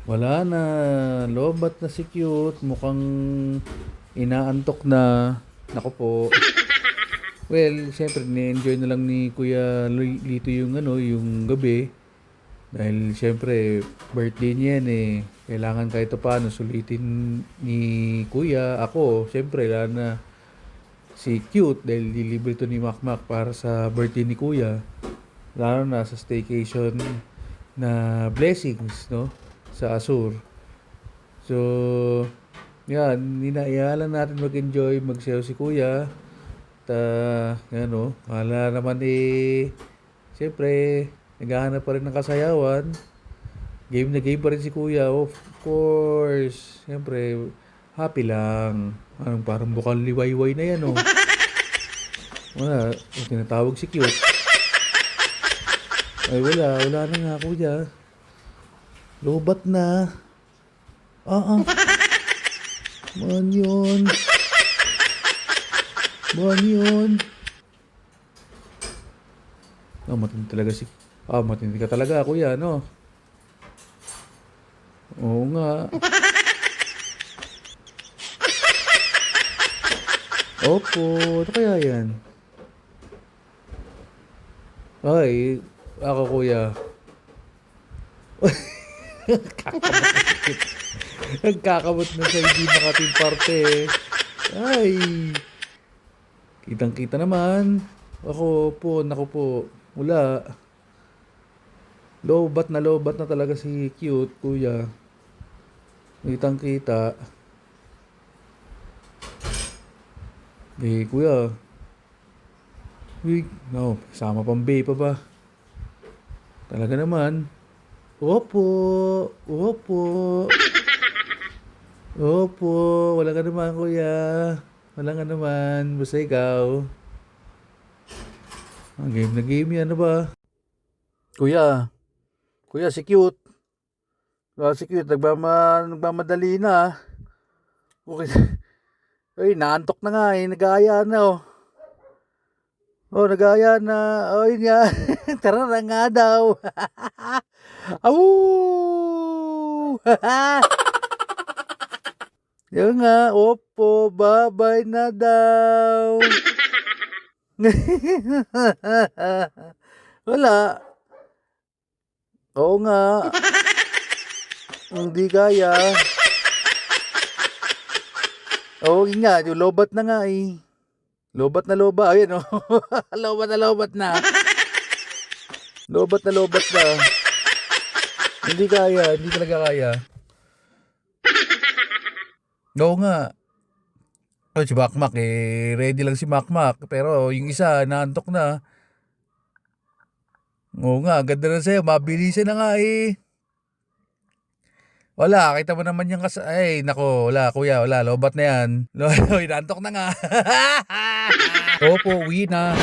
Wala na, lobat na si Cute, mukhang inaantok na. Naku po. Well, siyempre ni-enjoy na lang ni Kuya Lito yung yung gabi. Dahil siyempre birthday niya yan eh. Kailangan kahit paano sulitin ni Kuya. Ako, siyempre lalo na si Cute dahil dilibre to ni Makmak para sa birthday ni Kuya. Lalo na sa staycation na blessings, no? Sa Asur. So, yan, ninaiyalan natin mag-enjoy, magsayaw si Kuya. Yan o, kala naman siyempre, naghahanap pa rin ng kasayawan. Game na game pa rin si Kuya, of course. Siyempre, happy lang. Parang bukal liwayway na yan o. Wala, tinatawag si Cute. Ay wala na nga Kuya. Lobat na. Man yun. Matindi talaga matindi ka talaga, Kuya, no? Oo nga. Opo, ano kaya yan? Ay, ako, Kuya. Nagkakamot na sa hindi nakating parte eh. Ay, kitang-kita naman. Ako po, naku po, wala. Lobat na talaga si Cute, Kuya. Kitang-kita. Kuya. No, sama pang bae pa ba? Talaga naman. Opo, wala ka naman, Kuya. Wala ka naman, basta ikaw. Game na game yan, ano ba? Kuya, si Cute. Si Cute, nagmamadali na. Okay. Ay, naantok na nga eh, nag-aaya na oh. Oh, nag-aaya na. Oh, yun nga. Tara na nga daw. Awoo! Yun nga, opo, bye-bye na daw. Wala. Oo nga. Hindi kaya. Oo nga, yung lobat na nga eh. Lobat na lobat. Ayun oh. Lobat na. Lobat na. Hindi kaya, hindi talaga kaya. Oo nga. Oh, si Makmak ready lang si Makmak. Pero yung isa, naantok na. Oo nga, ganda na sa'yo. Mabilisan na nga eh. Wala, kita mo naman yung ay, nako, wala, Kuya, wala. Lobat na yan. Naantok na nga. Opo, uwi na.